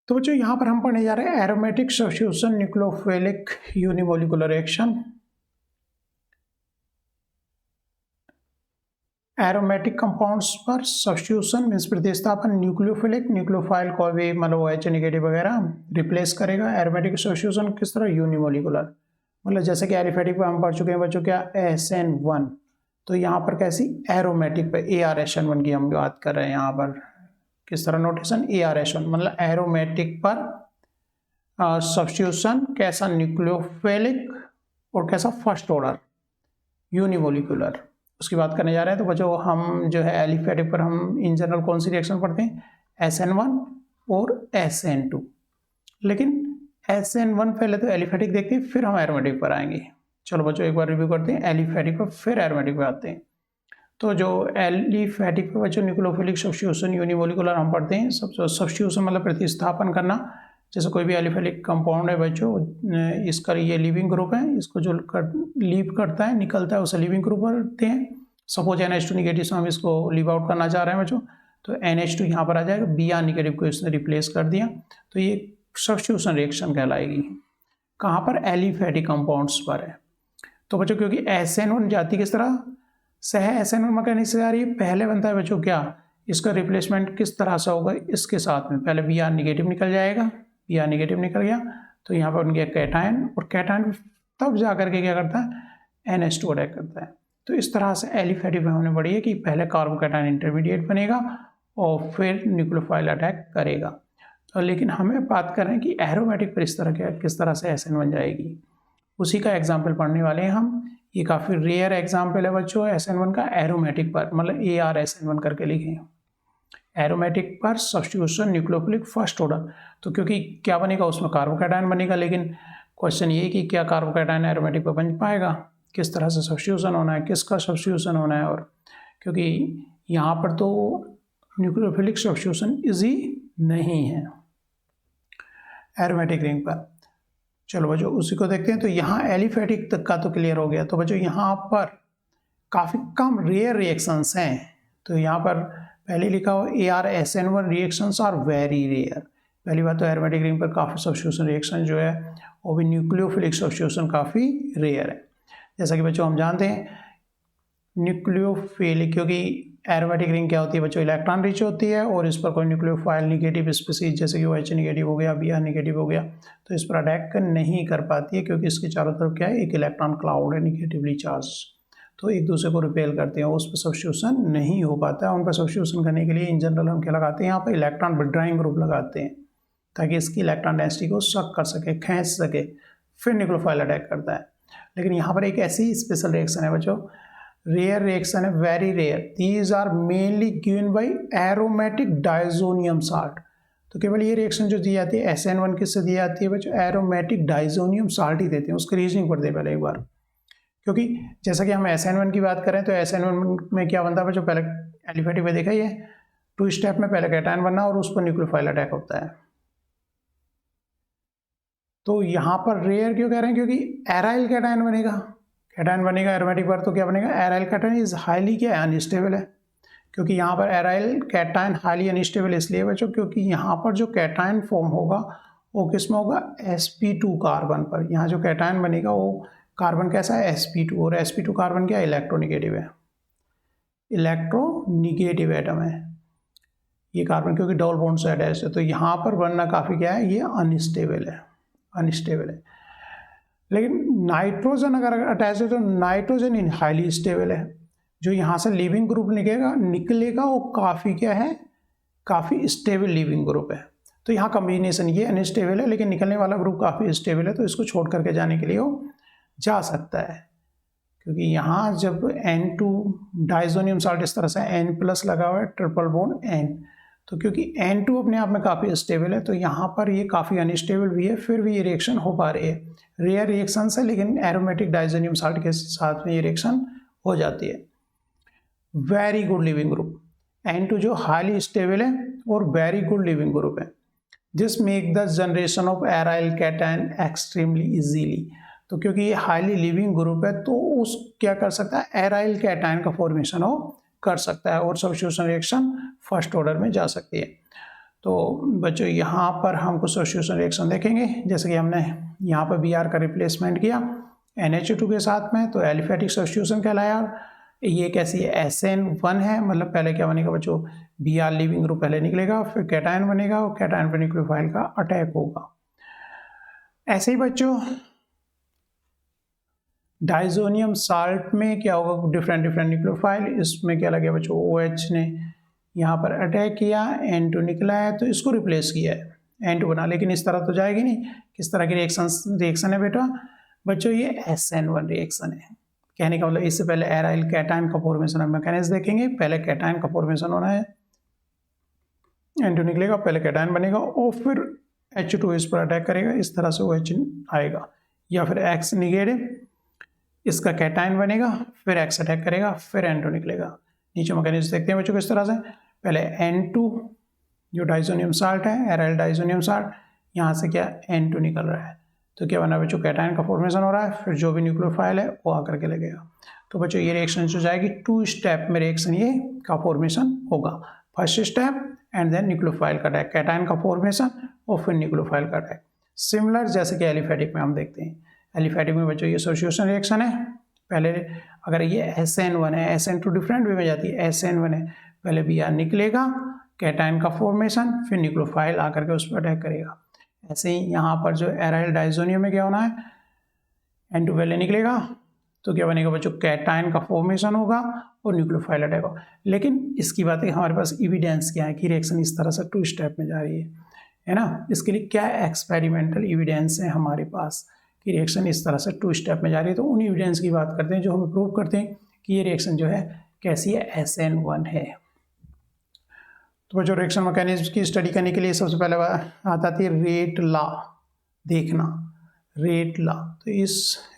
तो बच्चों यहाँ पर हम पढ़ने जा रहे हैं aromatic substitution nucleophilic unimolecular reaction. Aromatic compounds पर सब्स्टिट्यूशन मीन्स प्रतिस्थापन न्यूक्लियोफिलिक न्यूक्लियोफाइल को भी मतलब OH नेगेटिव वगैरह रिप्लेस करेगा। एरोमेटिक सब्स्टिट्यूशन किस तरह यूनिमोलिकुलर, मतलब जैसे कि एलिफेटिक पर हम पढ़ चुके हैं बच्चों क्या SN1, तो यहाँ पर कैसी एरोमेटिक पे ARSN1 की हम बात कर रहे हैं। यहाँ पर किस तरह नोटेशन ARSN मतलब एरोमेटिक पर सब्स्टिट्यूशन कैसा न्यूक्लियोफिलिक और कैसा फर्स्ट ऑर्डर यूनिमोलिकुलर, उसकी बात करने जा रहे हैं। तो बच्चों हम जो है एलिफेटिक पर हम इन जनरल कौन सी रिएक्शन पढ़ते हैं SN1 और SN2, लेकिन SN1 पहले तो एलिफेटिक देखते हैं फिर हम एरोमेटिक पर आएंगे। चलो बच्चों एक बार रिव्यू करते हैं एलिफेटिक पर फिर एरोमेटिक पर आते हैं। तो जो एलिफेटिक पर बच्चों न्यूक्लियोफिलिक सब्स्टिट्यूशन यूनिमोलिकुलर हम पढ़ते हैं। सब्स्टिट्यूशन मतलब प्रतिस्थापन करना। जैसे कोई भी एलिफेटिक कंपाउंड है बच्चों, इसका ये लिविंग ग्रुप है, इसको जो लीव करता है निकलता है उसे लिविंग ग्रुप करते हैं। सपोज NH2 निगेटिव से हम इसको लीव आउट करना चाह रहे हैं बच्चों, तो NH2 यहाँ पर आ जाएगा, Br निगेटिव को इसने रिप्लेस कर दिया, तो ये सब्स्टिट्यूशन रिएक्शन कहलाएगी। कहाँ पर एलिफेटिक कंपाउंड्स पर है। तो बच्चों क्योंकि SN1 जाती किस तरह से है, SN1 मैकेनिक्स से आ रही है, पहले बनता है बच्चों क्या, इसका रिप्लेसमेंट किस तरह से होगा, इसके साथ में पहले Br निगेटिव निकल जाएगा, Br निगेटिव निकल गया तो यहाँ पर बन गया कैटायन, और कैटायन तब जा करके क्या करता है NH2 अटैक करता है। तो इस तरह से एलिफेटिक में हमने पढ़ी है कि पहले कार्बोकैटायन इंटरमीडिएट बनेगा और फिर न्यूक्लियोफाइल अटैक करेगा। तो लेकिन हमें बात कर रहे हैं कि एरोमेटिक पर इस तरह के किस तरह से SN बन जाएगी, उसी का एग्जाम्पल पढ़ने वाले हैं हम। ये काफ़ी रेयर एग्जाम्पल है बच्चों SN1 का एरोमेटिक पर, मतलब ARSN1 करके लिखें, एरोमेटिक पर सब्स्टिट्यूशन न्यूक्लियोफिलिक फर्स्ट ऑर्डर। तो क्योंकि क्या बनेगा उसमें कार्बोकैटायन बनेगा, लेकिन क्वेश्चन ये कि क्या कार्बोकैटायन एरोमेटिक पर बन पाएगा, किस तरह से सब्स्टिट्यूशन होना है, किसका सब्स्टिट्यूशन होना है, और क्योंकि यहाँ पर तो न्यूक्लियोफिलिक सब्स्टिट्यूशन इजी नहीं है एरोमेटिक रिंग पर। चलो बच्चों उसी को देखते हैं। तो यहाँ एलिफेटिक तक का तो क्लियर हो गया। तो बच्चों यहाँ पर काफ़ी कम रेयर रिएक्शंस हैं। तो यहाँ पर पहले लिखा हो ARSN1 reactions are very rare. पहली बात तो एरोमेटिक रिंग पर काफ़ी सब्स्टिट्यूशन रिएक्शन जो है वो भी न्यूक्लियोफिलिक सब्स्टिट्यूशन काफ़ी रेयर है। जैसा कि बच्चों हम जानते हैं न्यूक्लियोफिलिक, क्योंकि एरोमेटिक रिंग क्या होती है बच्चों, इलेक्ट्रॉन रिच होती है और इस पर कोई न्यूक्लियोफाइल निगेटिव स्पीसीज जैसे कि OH निगेटिव हो गया, Br निगेटिव हो गया, तो इस पर अटैक नहीं कर पाती है, क्योंकि इसके चारों तरफ क्या है एक इलेक्ट्रॉन क्लाउड है निगेटिवली चार्ज, तो एक दूसरे को रिपेल करते हैं, उस पर सब्स्टिट्यूशन नहीं हो पाता है। उन पर सब्स्टिट्यूशन करने के लिए इन जनरल हम क्या लगाते हैं, यहाँ पर इलेक्ट्रॉन विड्रॉइंग ग्रुप लगाते हैं ताकि इसकी इलेक्ट्रॉन डेंसिटी को सक कर सके, खींच सके, फिर न्यूक्लियोफाइल अटैक करता है। लेकिन यहाँ पर एक ऐसी स्पेशल रिएक्शन है बच्चों, रेयर रिएक्शन है, very rare. These are mainly given by aromatic diazonium salt. तो केवल ये रिएक्शन जो दी जाती है SN1 किससे दी जाती है बच्चों, एरोमेटिक डाइजोनियम साल्ट ही देते हैं। उसकी रीजनिंग पढ़ते हैं पहले एक बार, क्योंकि जैसा कि हम SN1 की बात करें तो SN1 में क्या बनता है बच्चों, पहले एलिफेटिक में देखा ये 2 स्टेप में पहले कैटायन बनना और उस पर न्यूक्लियोफाइल अटैक होता है। तो यहाँ पर रेयर क्यों कह रहे हैं, क्योंकि एराइल कैटायन बनेगा, कैटायन बनेगा एरोमेटिक पर, तो क्या बनेगा एराइल कैटायन इज हाईली क्या अनस्टेबल है। क्योंकि यहाँ पर एराइल कैटायन हाईली अनस्टेबल इसलिए बच्चों क्योंकि यहाँ पर जो कैटायन फॉर्म होगा वो किस में होगा sp2 कार्बन पर। यहाँ जो कैटायन बनेगा वो कार्बन कैसा है sp2, और sp2 कार्बन क्या इलेक्ट्रोनिगेटिव है, इलेक्ट्रोनिगेटिव एटम है ये कार्बन, क्योंकि डबल बॉन्ड से अटैच है। तो यहाँ पर बनना काफ़ी क्या है, ये अनस्टेबल है, अनस्टेबल है। लेकिन नाइट्रोजन अगर अटैच है तो नाइट्रोजन इन हाईली स्टेबल है। जो यहाँ से लिविंग ग्रुप निकलेगा वो काफ़ी क्या है, काफ़ी स्टेबल लिविंग ग्रुप है। तो यहाँ कॉम्बिनेशन ये अनस्टेबल है, लेकिन निकलने वाला ग्रुप काफ़ी स्टेबल है, तो इसको छोड़ करके जाने के लिए वो जा सकता है। क्योंकि यहाँ जब N2 डाइजोनियम साल्ट इस तरह से N+ लगा हुआ है, ट्रिपल बॉन्ड N, तो क्योंकि N2 अपने आप में काफ़ी स्टेबल है तो यहाँ पर ये काफ़ी अनस्टेबल भी है, फिर भी ये रिएक्शन हो पा रही है। रेयर रिएक्शन है, लेकिन एरोमेटिक डाइजोनियम साल्ट के साथ में ये रिएक्शन हो जाती है। Very good leaving group N2 जो हाईली स्टेबल है और वेरी गुड लिविंग ग्रुप है, this make the generation of aryl cation extremely easily. तो क्योंकि ये हाईली लिविंग ग्रुप है तो उस क्या कर सकता है, एराइल कैटायन का फॉर्मेशन हो कर सकता है और सब्स्टिट्यूशन रिएक्शन फर्स्ट ऑर्डर में जा सकती है। तो बच्चों यहाँ पर हम कुछ सब्स्टिट्यूशन रिएक्शन देखेंगे, जैसे कि हमने यहाँ पर Br का रिप्लेसमेंट किया NH2 के साथ में, तो एलिफेटिक सब्स्टिट्यूशन कहलाया। ये कैसी है, SN1 है, मतलब पहले क्या बनेगा बच्चों, Br लीविंग ग्रुप पहले निकलेगा, फिर कैटायन बनेगा और कैटायन पर न्यूक्लियोफाइल का अटैक होगा। ऐसे ही बच्चों डाइजोनियम साल्ट में क्या होगा, डिफरेंट न्यूक्लियोफाइल, इसमें क्या लगे बच्चों, OH ने यहाँ पर अटैक किया, N2 निकला है तो इसको रिप्लेस किया है, N2 बना, लेकिन इस तरह तो जाएगी नहीं। किस तरह की रिएक्शन है बेटा बच्चों, ये SN1 रिएक्शन है। कहने का मतलब इससे पहले एराइल कैटायन का फॉर्मेशन हम मैकेनिज्म देखेंगे। पहले कैटायन का फॉर्मेशन होना है, N2 निकलेगा, पहले कैटायन बनेगा और फिर H2 इस पर अटैक करेगा, इस तरह से OH आएगा, या फिर X निगेटिव, इसका कैटायन बनेगा, फिर X अटैक करेगा, फिर N2 निकलेगा। नीचे मैकेनिज्म देखते हैं बच्चों किस तरह से। पहले N2 जो डाइजोनियम साल्ट है, एराइल डाइजोनियम साल्ट, यहाँ से क्या N2 निकल रहा है, तो क्या बना बच्चों, कैटायन का फॉर्मेशन हो रहा है, फिर जो भी न्यूक्लियोफाइल है वो आकर के लगेगा। तो बच्चों ये रिएक्शन जो जाएगी 2 स्टेप में रिएक्शन ये का फॉर्मेशन होगा। First step and then nucleophile का अटैक, कैटायन का फॉर्मेशन और फिर न्यूक्लियोफाइल का अटैक। सिमिलर जैसे कि एलिफेटिक में हम देखते हैं। एलिफेटिक में बच्चों ये सब्स्टिट्यूशन रिएक्शन है। पहले अगर ये SN1 है, SN2 डिफरेंट वे में जाती है, SN1 है, पहले Br निकलेगा, कैटायन का फॉर्मेशन, फिर न्यूक्लियोफाइल आकर के उस पर अटैक करेगा। ऐसे ही यहाँ पर जो एराइल डाइजोनियम में क्या होना है, N2 पहले निकलेगा तो क्या बनेगा बच्चों, कैटायन का फॉर्मेशन होगा और न्यूक्लियोफाइल अटैक होगा। लेकिन इसकी बात है हमारे पास एविडेंस क्या है कि रिएक्शन इस तरह से 2 स्टेप में जा रही है ना। इसके लिए क्या एक्सपेरिमेंटल एविडेंस है हमारे पास कि रिएक्शन इस तरह से 2 स्टेप में जा रही है। तो उन एविडेंस की बात करते हैं जो हमें प्रूव करते हैं कि ये रिएक्शन जो है कैसी है, SN1 है। तो बच्चों रिएक्शन मैकेनिज्म की स्टडी करने के लिए सबसे पहले आता थी रेट लॉ देखना, रेट लॉ। तो इस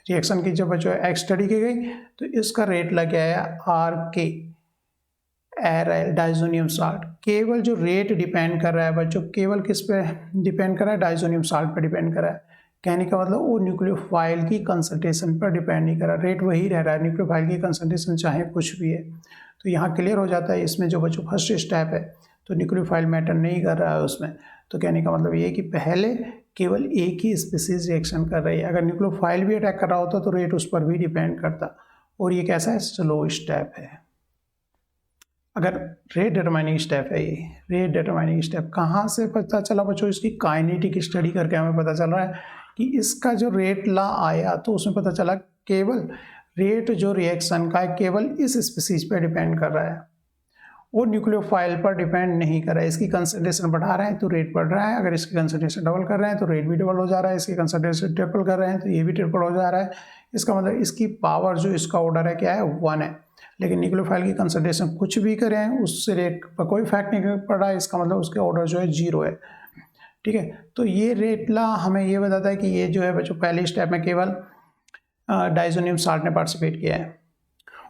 रिएक्शन की जब बच्चों एक स्टडी की गई तो इसका रेट लॉ क्या है, RK एराइल डाइजोनियम साल्ट। केवल जो रेट डिपेंड कर रहा है बच्चों, केवल किस पे डिपेंड कर रहा है, डाइजोनियम साल्ट पर डिपेंड कर रहा है। कहने का मतलब वो न्यूक्लियोफाइल की कंसंट्रेशन पर डिपेंड नहीं कर रहा, रेट वही रह रहा है, न्यूक्लियोफाइल की कंसंट्रेशन चाहे कुछ भी है। तो यहाँ क्लियर हो जाता है इसमें जो बच्चों फर्स्ट स्टेप है, तो न्यूक्लियोफाइल मैटर नहीं कर रहा है उसमें। तो कहने का मतलब ये कि पहले केवल एक ही स्पीसीज रिएक्शन कर रही है। अगर न्यूक्लियोफाइल भी अटैक कर रहा होता तो रेट उस पर भी डिपेंड करता, और ये कैसा है, स्लो स्टेप है। अगर रेट डिटरमाइनिंग स्टेप है, ये रेट डिटरमाइनिंग स्टेप कहाँ से पता चला बच्चों, इसकी काइनेटिक स्टडी करके हमें पता चल रहा है कि इसका जो रेट लॉ आया तो उसमें पता चला केवल रेट जो रिएक्शन का है केवल इस स्पीसीज पर डिपेंड कर रहा है, वो न्यूक्लियोफाइल पर डिपेंड नहीं कर रहा है। इसकी कंसंट्रेशन बढ़ा रहे हैं तो रेट बढ़ रहा है, अगर इसकी कंसंट्रेशन डबल कर रहे हैं तो रेट भी डबल हो जा रहा है, इसकी कंसंट्रेशन ट्रिपल कर रहे हैं तो ये भी ट्रिपल हो जा रहा है। इसका मतलब इसकी पावर जो इसका ऑर्डर है क्या है, 1 है। लेकिन न्यूक्लियोफाइल की कंसंट्रेशन कुछ भी करें उससे रेट पर कोई इफेक्ट नहीं पड़ रहा है, इसका मतलब उसके ऑर्डर जो है 0 है। ठीक है, तो ये रेट लॉ हमें ये बताता है कि ये जो है बच्चों पहले स्टेप में केवल डाइजोनियम साल्ट ने पार्टिसिपेट किया है,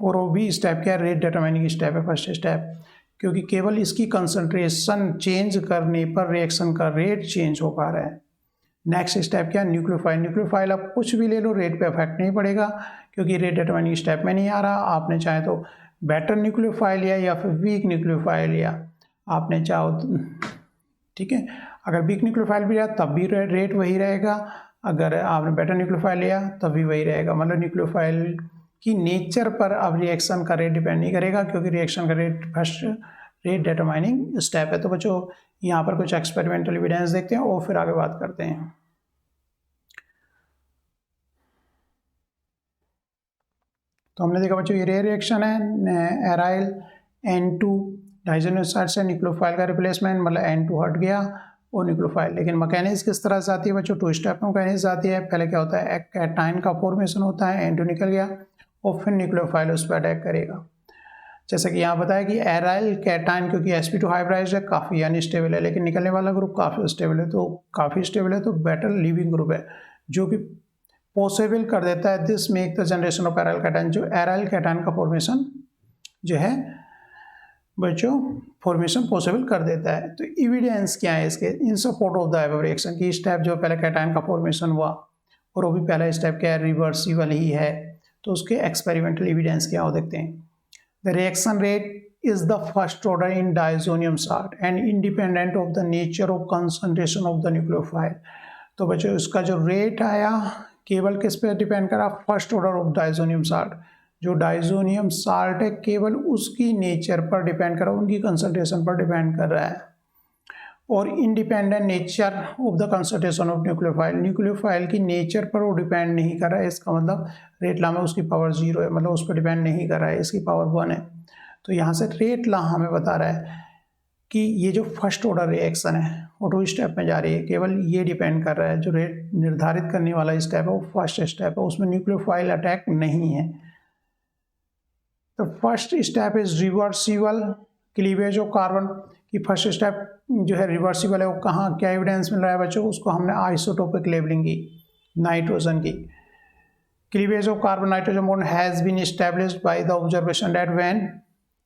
और वो भी स्टेप क्या है, रेट डिटरमाइनिंग स्टेप है, फर्स्ट स्टेप, क्योंकि केवल इसकी कंसंट्रेशन चेंज करने पर रिएक्शन का रेट चेंज हो पा रहा है। नेक्स्ट स्टेप क्या है, न्यूक्लियोफाइल। न्यूक्लियोफाइल आप कुछ भी ले लो रेट पे इफेक्ट नहीं पड़ेगा, क्योंकि रेट डिटरमाइनिंग स्टेप में नहीं आ रहा। आपने चाहे तो बेटर न्यूक्लियोफाइल लिया या फिर वीक न्यूक्लियोफाइल लिया, आपने चाहो, ठीक है, अगर वीक न्यूक्लियोफाइल भी लिया तब भी रेट वही रहेगा, अगर आपने बेटर न्यूक्लियोफाइल लिया तब भी वही रहेगा। मतलब न्यूक्लियोफाइल की नेचर पर अब रिएक्शन का रेट डिपेंड नहीं करेगा, क्योंकि रिएक्शन का rate first rate determining step है। तो बच्चों यहाँ पर कुछ एक्सपेरिमेंटल एविडेंस देखते हैं और फिर आगे बात करते हैं। तो हमने देखा बच्चों ये रेयर रिएक्शन है, एराइल N2 डाइजोनियम साल्ट से न्यूक्लियोफाइल का रिप्लेसमेंट, मतलब N2 हट गया और न्यूक्लियोफाइल। लेकिन मैकेनिज्म किस तरह से आती है बच्चों, 2 स्टेप में मैकेनिज्म आती है। पहले क्या होता है, एक कैटायन का फॉर्मेशन होता है, N2 निकल गया और फिर न्यूक्लियोफाइल उस पर अटैक करेगा। जैसे कि यहाँ बताया कि एराइल कैटायन क्योंकि sp2 हाइब्रिडाइज्ड है, काफ़ी अनस्टेबल है, लेकिन निकलने वाला ग्रुप काफ़ी स्टेबल है, तो काफ़ी स्टेबल है तो बेटर लिविंग ग्रुप है, जो कि पॉसिबल कर देता है this make the generation of aryl cation. जो एराइल कैटायन का फॉर्मेशन जो है बच्चों फॉर्मेशन पॉसिबल कर देता है। तो एविडेंस क्या है इसके, इन support of the above reaction की स्टेप जो पहले कैटायन का फॉर्मेशन हुआ और वो भी पहला स्टेप क्या है, रिवर्सिबल ही है, तो उसके एक्सपेरिमेंटल एविडेंस क्या हो देखते हैं। The reaction rate is the first order in diazonium salt and independent of the nature of concentration of the nucleophile। तो बच्चों इसका जो रेट आया केवल किस पे डिपेंड करा, first order of diazonium salt. जो डाइजोनियम साल्ट है केवल उसकी नेचर पर डिपेंड कर रहा है, उनकी कंसंट्रेशन पर डिपेंड कर रहा है। और independent nature of the concentration of nucleophile, nucleophile की नेचर पर वो डिपेंड नहीं कर रहा है। इसका मतलब रेट ला में उसकी पावर 0 है, मतलब उस पर डिपेंड नहीं कर रहा है, इसकी पावर 1 है। तो यहाँ से रेट ला हमें बता रहा है कि ये जो फर्स्ट ऑर्डर रिएक्शन है वो 2 स्टेप में जा रही है, केवल ये डिपेंड कर रहा है। जो रेट निर्धारित करने वाला स्टेप है वो फर्स्ट स्टेप है, उसमें न्यूक्लियोफाइल अटैक नहीं है। तो first step is reversible cleavage of carbon की फर्स्ट स्टेप जो है रिवर्सिबल है। वो कहाँ क्या एविडेंस मिल रहा है बच्चों, उसको हमने आइसोटोपिक लेबलिंग की नाइट्रोजन की। Cleavage of carbon nitrogen bond has been established by the observation that when,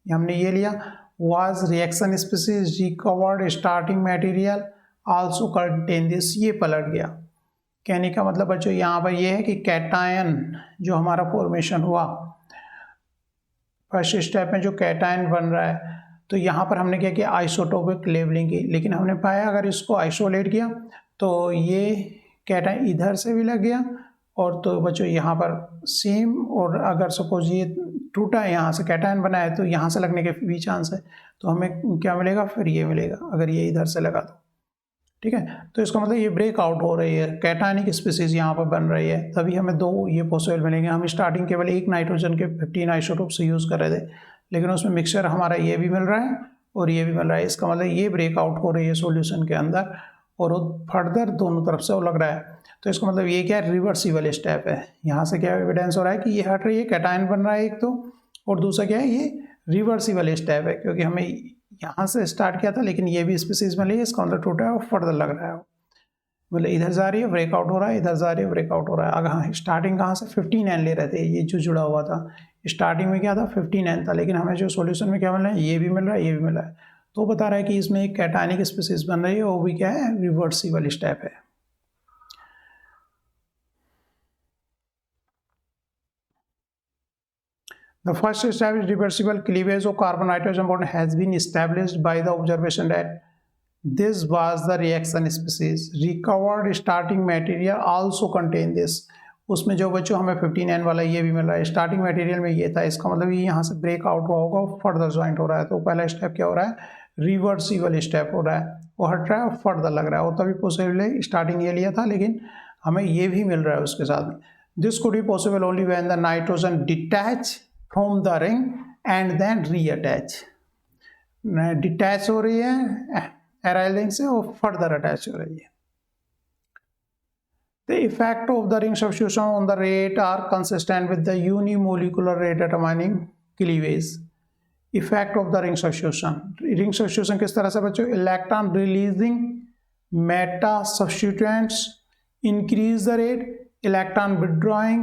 हमने ये लिया, was reaction species recovered starting material also contain this, ये पलट गया। कहने का मतलब बच्चों यहाँ पर ये है कि कैटायन जो हमारा फॉर्मेशन हुआ फर्स्ट स्टेप में, जो कैटायन बन रहा है, तो यहाँ पर हमने क्या किया, आइसोटोपिक लेबलिंग की। लेकिन हमने पाया अगर इसको आइसोलेट किया तो ये कैटायन इधर से भी लग गया और तो बच्चों यहाँ पर सेम, और अगर सपोज ये टूटा यहाँ से कैटायन बना है तो यहाँ से लगने के भी चांस है, तो हमें क्या मिलेगा, फिर ये मिलेगा अगर ये इधर से लगा तो। ठीक है, तो इसका मतलब ये ब्रेक आउट हो रही है, कैटायनिक स्पीसीज यहाँ पर बन रही है, तभी हमें 2 ये पॉसिबल मिलेंगे। हम स्टार्टिंग केवल एक नाइट्रोजन के 15 आइसोटोप से यूज़ कर रहे थे, लेकिन उसमें मिक्सचर हमारा ये भी मिल रहा है और ये भी मिल रहा है। इसका मतलब ये ब्रेक आउट हो रही है सॉल्यूशन के अंदर और वो फर्दर दोनों तरफ से वो लग रहा है। तो इसका मतलब ये क्या है, रिवर्सिबल स्टेप है। यहाँ से क्या एविडेंस हो रहा है कि ये हट रही है, कैटायन बन रहा है एक तो, और दूसरा क्या है, ये रिवर्सिबल स्टेप है, क्योंकि हमें यहाँ से स्टार्ट किया था लेकिन ये भी स्पीसीज में लिए, इसका मतलब टूटा है और फर्दर लग रहा है, मतलब इधर जा रही है ब्रेकआउट हो रहा है, इधर जा रही है ब्रेकआउट हो रहा है। अगर हाँ स्टार्टिंग कहाँ से 15N ले रहे थे, ये जो जुड़ा हुआ था स्टार्टिंग में क्या था 15N था, लेकिन हमें जो सॉल्यूशन में क्या मिल रहा है, ये भी मिल रहा है, ये भी मिल रहा है। तो बता रहा है कि इसमें एक कैटायनिक स्पीसीज बन रही है, वो भी क्या है, रिवर्सिबल स्टेप है। The first step is reversible cleavage of carbon nitrogen bond has been established by the observation that this was the reaction species. Recovered starting material also contain this. उसमें जो बच्चों हमें 15N वाला ये भी मिल रहा है, स्टार्टिंग मटेरियल में ये था, इसका मतलब ये यहाँ से ब्रेक आउट हुआ होगा, फर्दर ज्वाइंट हो रहा है। तो पहला स्टेप क्या हो रहा है, रिवर्सिबल स्टेप हो रहा है, वो हट रहा है और फर्दर लग रहा है। वो तभी पॉसिबल है, स्टार्टिंग ये लिया था लेकिन हमें ये भी मिल रहा है उसके साथ में। This could be possible only when the nitrogen detach from the ring and then reattach. Detach हो रही है एराइल रिंग से और फर्दर अटैच हो रही है। The effect of the ring substitution on the rate are consistent with the unimolecular rate determining cleavage. Effect of the ring substitution. Ring substitution किस तरह से बच्चों, electron releasing Meta substituents increase the rate, electron withdrawing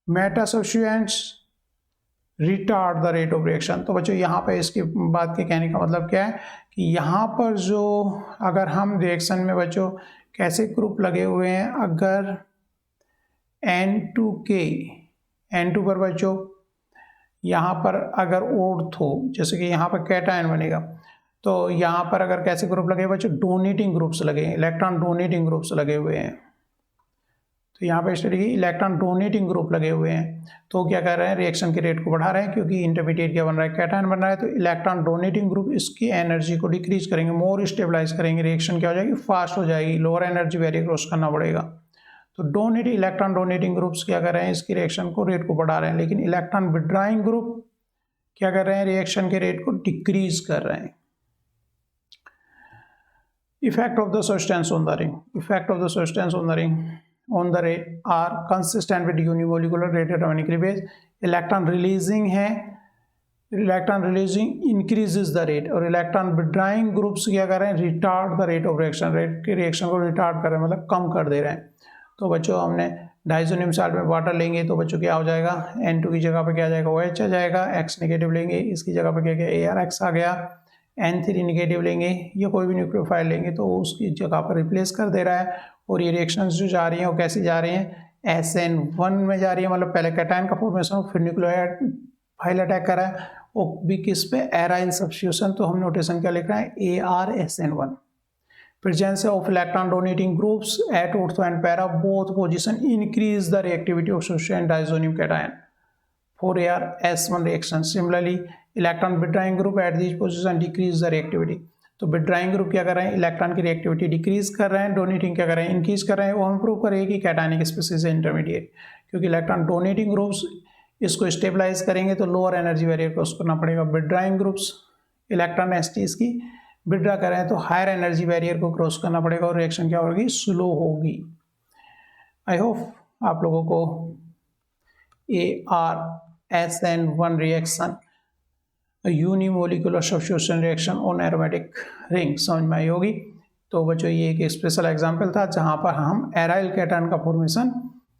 Meta substituents retard the rate of reaction। तो बच्चों यहाँ पे इसकी बात के कहने का मतलब क्या है कि यहाँ पर जो अगर हम रिएक्शन में बच्चों कैसे ग्रुप लगे हुए हैं, अगर N2 पर बच्चों यहाँ पर अगर ऑर्थो, जैसे कि यहाँ पर कैटायन बनेगा, तो यहाँ पर अगर कैसे ग्रुप लगे बच्चों, डोनेटिंग ग्रुप्स लगे हैं, इलेक्ट्रॉन डोनेटिंग ग्रुप्स लगे हुए हैं। तो यहाँ पर इस तरीके इलेक्ट्रॉन डोनेटिंग ग्रुप लगे हुए हैं, तो क्या कर रहे हैं, रिएक्शन के रेट को बढ़ा रहे हैं, क्योंकि इंटरमीडिएट क्या बन रहा है, कैटायन बन रहा है। तो इलेक्ट्रॉन डोनेटिंग ग्रुप इसकी एनर्जी को डिक्रीज करेंगे, मोर स्टेबलाइज करेंगे, रिएक्शन क्या हो जाएगी, फास्ट हो जाएगी, लोअर एनर्जी वैल्यू क्रॉस करना पड़ेगा। तो इलेक्ट्रॉन डोनेटिंग ग्रुप्स क्या कर रहे हैं, इसकी रिएक्शन को रेट को बढ़ा रहे हैं, लेकिन इलेक्ट्रॉन विड्रॉइंग ग्रुप क्या कर रहे हैं, रिएक्शन के रेट को डिक्रीज कर रहे हैं। Effect of the substance on the ring, effect of the substance on the ring on the rate are consistent with unimolecular rate determining cleavage। Electron releasing है, electron releasing increases the rate, और electron withdrawing groups क्या कर रहे हैं, retard the rate of reaction, rate की reaction को retard कर रहे हैं, मतलब कम कर दे रहे हैं। तो बच्चों हमने डाइजोनियम साल्ट में वाटर लेंगे तो बच्चों क्या हो जाएगा, N2 की जगह पर क्या आ जाएगा, OH आ जाएगा, X नेगेटिव लेंगे, इसकी जगह पर क्या क्या ARX आ गया, N3 नेगेटिव लेंगे या कोई भी न्यूक्लियोफाइल लेंगे तो उसकी जगह पर रिप्लेस कर दे रहा है। और ये रिएक्शंस जो जा रही हैं वो कैसी जा रही हैं, SN1 में जा रही है, मतलब पहले कैटायन का फॉर्मेशन फिर न्यूक्लियोफाइल अटैक कर रहा है, और भी किस पे, एराइल सब्स्टिट्यूशन, तो हम नोटेशन क्या लिख रहे हैं, ArSN1। Presence of electron donating groups at ortho and para both position increase the reactivity of associated and diazonium cation for ArS1 reaction. Similarly, electron withdrawing group at these position decrease the reactivity. तो withdrawing group क्या कर रहे हैं, electron की reactivity decrease कर रहे हैं, donating क्या कर रहे हैं, इंक्रीज कर रहे हैं। वो हम प्रूव करेंगे कि कैटायनिक स्पीसीज है इंटरमीडिएट, क्योंकि इलेक्ट्रॉन डोनेटिंग ग्रुप्स इसको स्टेबलाइज करेंगे तो लोअर एनर्जी बैरियर क्रॉस करना पड़ेगा। विड्राइंग ग्रुप्स इलेक्ट्रॉन एसटीज की विड्रा कर रहे हैं तो हायर एनर्जी बैरियर को क्रॉस करना पड़ेगा और रिएक्शन क्या होगी, स्लो होगी। आई होप आप लोगों को ArSN1 reaction, unimolecular substitution reaction on aromatic ring समझ में आई होगी। तो बच्चों ये एक स्पेशल एग्जांपल था जहां पर हम एराइल कैटायन का फॉर्मेशन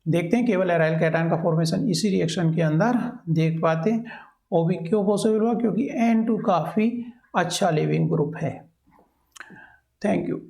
देखते हैं, केवल एराइल कैटायन का फॉर्मेशन इसी रिएक्शन के अंदर देख पाते हैं। वो भी क्यों पॉसिबल हुआ, क्योंकि N2 काफ़ी अच्छा लिविंग ग्रुप है। Thank you.